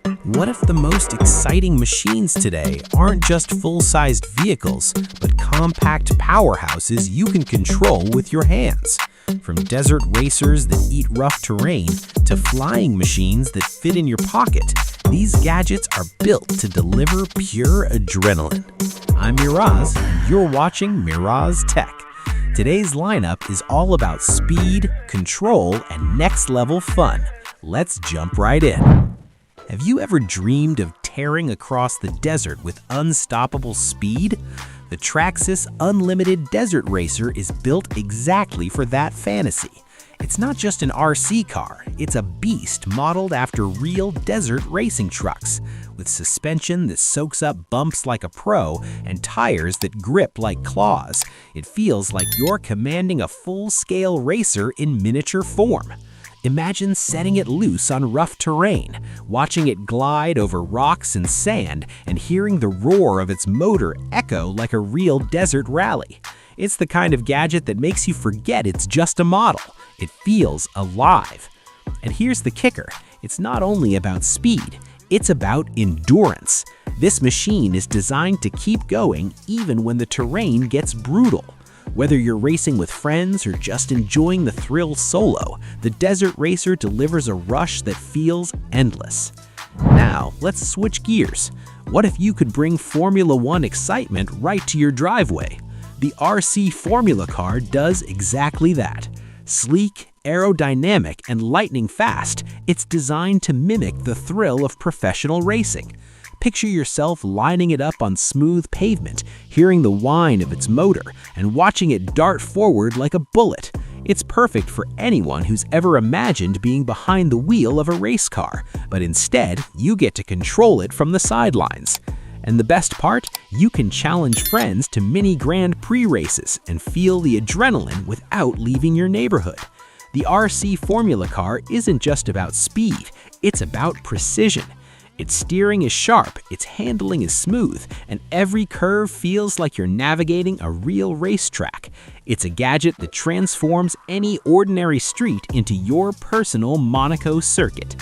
What if the most exciting machines today aren't just full-sized vehicles, but compact powerhouses you can control with your hands? From desert racers that eat rough terrain to flying machines that fit in your pocket, these gadgets are built to deliver pure adrenaline. I'm Miraz, and you're watching Miraz Tech. Today's lineup is all about speed, control, and next-level fun. Let's jump right in. Have you ever dreamed of tearing across the desert with unstoppable speed? The Traxxas Unlimited Desert Racer is built exactly for that fantasy. It's not just an RC car, it's a beast modeled after real desert racing trucks. With suspension that soaks up bumps like a pro and tires that grip like claws, it feels like you're commanding a full-scale racer in miniature form. Imagine setting it loose on rough terrain, watching it glide over rocks and sand, and hearing the roar of its motor echo like a real desert rally. It's the kind of gadget that makes you forget it's just a model. It feels alive. And here's the kicker. It's not only about speed, it's about endurance. This machine is designed to keep going even when the terrain gets brutal. Whether you're racing with friends or just enjoying the thrill solo, the Desert Racer delivers a rush that feels endless. Now, let's switch gears. What if you could bring Formula One excitement right to your driveway? The RC Formula Car does exactly that. Sleek, aerodynamic, and lightning fast, it's designed to mimic the thrill of professional racing. Picture yourself lining it up on smooth pavement, hearing the whine of its motor, and watching it dart forward like a bullet. It's perfect for anyone who's ever imagined being behind the wheel of a race car, but instead, you get to control it from the sidelines. And the best part? You can challenge friends to mini Grand Prix races and feel the adrenaline without leaving your neighborhood. The RC Formula Car isn't just about speed, it's about precision. Its steering is sharp, its handling is smooth, and every curve feels like you're navigating a real racetrack. It's a gadget that transforms any ordinary street into your personal Monaco circuit.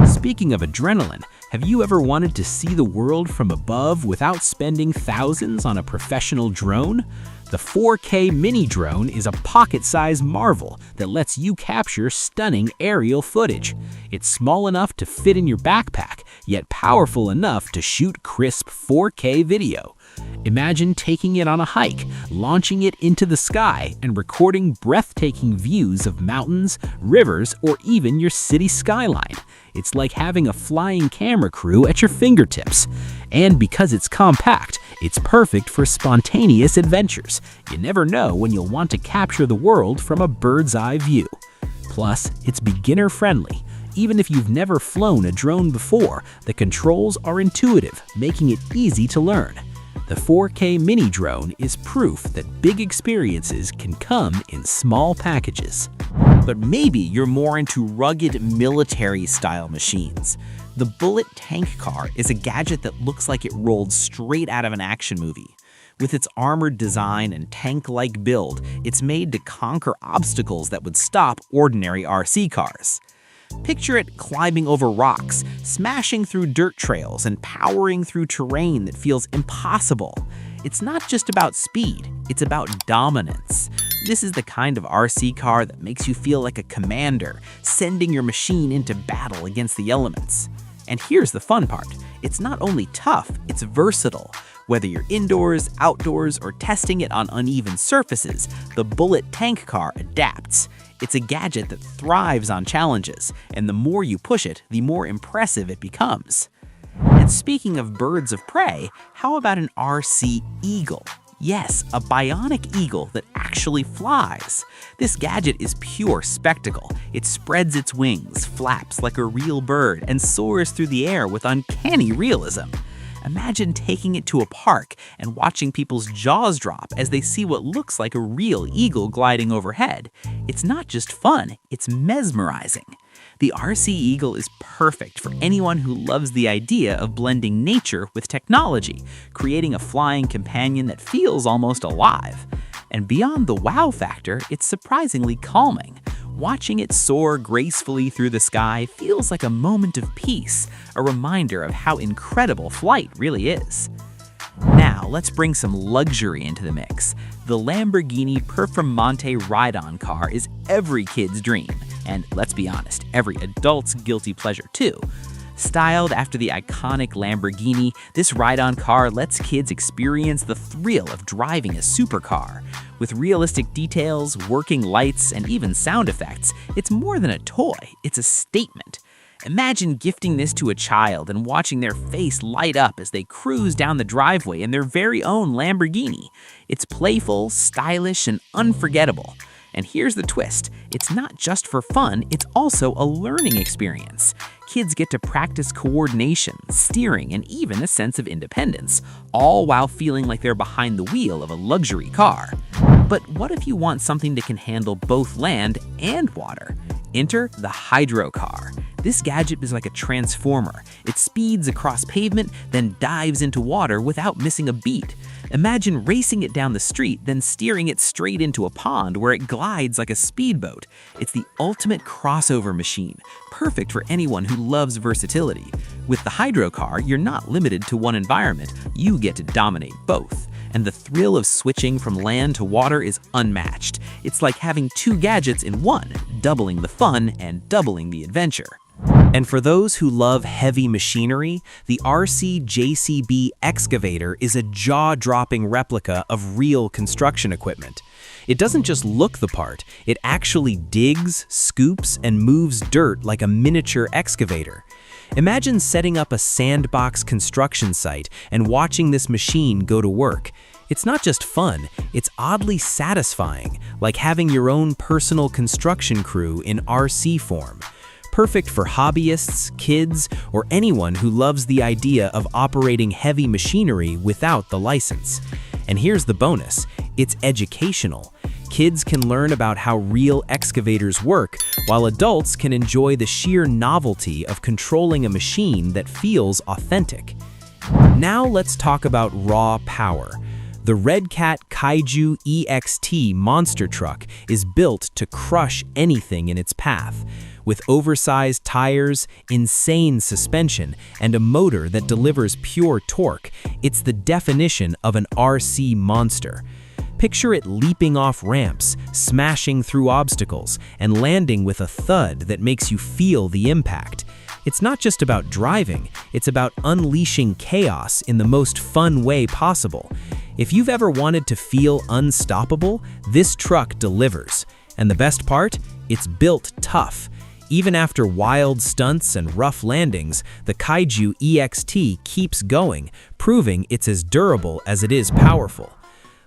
Speaking of adrenaline, have you ever wanted to see the world from above without spending thousands on a professional drone? The 4K mini drone is a pocket-sized marvel that lets you capture stunning aerial footage. It's small enough to fit in your backpack, yet powerful enough to shoot crisp 4K video. Imagine taking it on a hike, launching it into the sky, and recording breathtaking views of mountains, rivers, or even your city skyline. It's like having a flying camera crew at your fingertips. And because it's compact, it's perfect for spontaneous adventures. You never know when you'll want to capture the world from a bird's eye view. Plus, it's beginner-friendly. Even if you've never flown a drone before, the controls are intuitive, making it easy to learn. The 4K mini drone is proof that big experiences can come in small packages. But maybe you're more into rugged military-style machines. The Bullet Tank Car is a gadget that looks like it rolled straight out of an action movie. With its armored design and tank-like build, it's made to conquer obstacles that would stop ordinary RC cars. Picture it climbing over rocks, smashing through dirt trails, and powering through terrain that feels impossible. It's not just about speed, it's about dominance. This is the kind of RC car that makes you feel like a commander, sending your machine into battle against the elements. And here's the fun part. It's not only tough, it's versatile. Whether you're indoors, outdoors, or testing it on uneven surfaces, the Bullet Tank Car adapts. It's a gadget that thrives on challenges, and the more you push it, the more impressive it becomes. And speaking of birds of prey, how about an RC Eagle? Yes, a bionic eagle that actually flies. This gadget is pure spectacle. It spreads its wings, flaps like a real bird, and soars through the air with uncanny realism. Imagine taking it to a park and watching people's jaws drop as they see what looks like a real eagle gliding overhead. It's not just fun, it's mesmerizing. The RC Eagle is perfect for anyone who loves the idea of blending nature with technology, creating a flying companion that feels almost alive. And beyond the wow factor, it's surprisingly calming. Watching it soar gracefully through the sky feels like a moment of peace, a reminder of how incredible flight really is. Now, let's bring some luxury into the mix. The Lamborghini Performante ride-on car is every kid's dream, and let's be honest, every adult's guilty pleasure too. Styled after the iconic Lamborghini, this ride-on car lets kids experience the thrill of driving a supercar. With realistic details, working lights, and even sound effects, it's more than a toy, it's a statement. Imagine gifting this to a child and watching their face light up as they cruise down the driveway in their very own Lamborghini. It's playful, stylish, and unforgettable. And here's the twist, it's not just for fun, it's also a learning experience. Kids get to practice coordination, steering, and even a sense of independence, all while feeling like they're behind the wheel of a luxury car. But what if you want something that can handle both land and water? Enter the Hydrocar. This gadget is like a transformer. It speeds across pavement, then dives into water without missing a beat. Imagine racing it down the street, then steering it straight into a pond where it glides like a speedboat. It's the ultimate crossover machine, perfect for anyone who loves versatility. With the Hydrocar, you're not limited to one environment, you get to dominate both. And the thrill of switching from land to water is unmatched. It's like having two gadgets in one, doubling the fun and doubling the adventure. And for those who love heavy machinery, the RC JCB Excavator is a jaw-dropping replica of real construction equipment. It doesn't just look the part, it actually digs, scoops, and moves dirt like a miniature excavator. Imagine setting up a sandbox construction site and watching this machine go to work. It's not just fun, it's oddly satisfying, like having your own personal construction crew in RC form. Perfect for hobbyists, kids, or anyone who loves the idea of operating heavy machinery without the license. And here's the bonus, it's educational. Kids can learn about how real excavators work, while adults can enjoy the sheer novelty of controlling a machine that feels authentic. Now let's talk about raw power. The Redcat Kaiju EXT monster truck is built to crush anything in its path. With oversized tires, insane suspension, and a motor that delivers pure torque, it's the definition of an RC monster. Picture it leaping off ramps, smashing through obstacles, and landing with a thud that makes you feel the impact. It's not just about driving, it's about unleashing chaos in the most fun way possible. If you've ever wanted to feel unstoppable, this truck delivers. And the best part? It's built tough. Even after wild stunts and rough landings, the Kaiju EXT keeps going, proving it's as durable as it is powerful.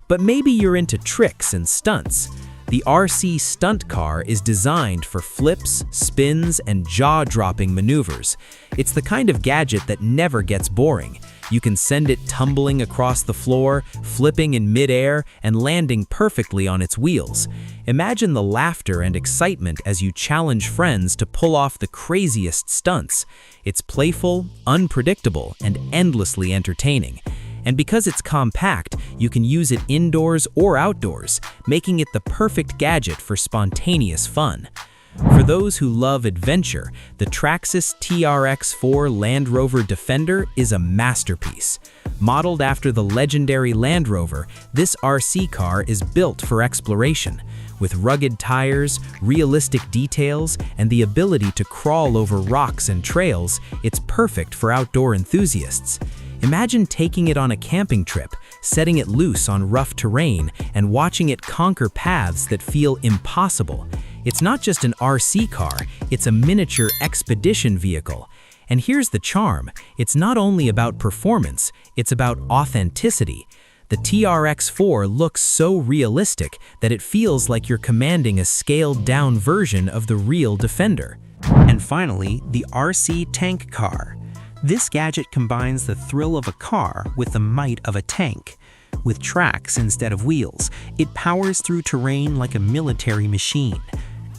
But maybe you're into tricks and stunts. The RC Stunt Car is designed for flips, spins, and jaw-dropping maneuvers. It's the kind of gadget that never gets boring. You can send it tumbling across the floor, flipping in midair, and landing perfectly on its wheels. Imagine the laughter and excitement as you challenge friends to pull off the craziest stunts. It's playful, unpredictable, and endlessly entertaining. And because it's compact, you can use it indoors or outdoors, making it the perfect gadget for spontaneous fun. For those who love adventure, the Traxxas TRX-4 Land Rover Defender is a masterpiece. Modeled after the legendary Land Rover, this RC car is built for exploration. With rugged tires, realistic details, and the ability to crawl over rocks and trails, it's perfect for outdoor enthusiasts. Imagine taking it on a camping trip, setting it loose on rough terrain, and watching it conquer paths that feel impossible. It's not just an RC car, it's a miniature expedition vehicle. And here's the charm, it's not only about performance, it's about authenticity. The TRX-4 looks so realistic that it feels like you're commanding a scaled-down version of the real Defender. And finally, the RC Tank Car. This gadget combines the thrill of a car with the might of a tank. With tracks instead of wheels, it powers through terrain like a military machine.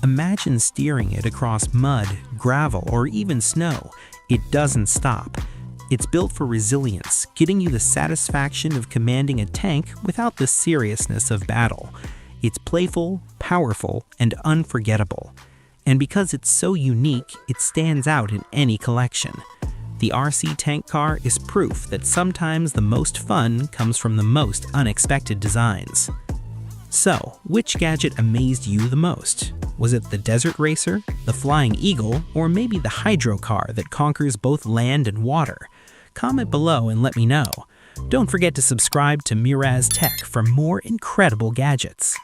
Imagine steering it across mud, gravel, or even snow. It doesn't stop. It's built for resilience, getting you the satisfaction of commanding a tank without the seriousness of battle. It's playful, powerful, and unforgettable. And because it's so unique, it stands out in any collection. The RC Tank Car is proof that sometimes the most fun comes from the most unexpected designs. So, which gadget amazed you the most? Was it the Desert Racer, the Flying Eagle, or maybe the Hydrocar that conquers both land and water? Comment below and let me know. Don't forget to subscribe to Miraz Tech for more incredible gadgets.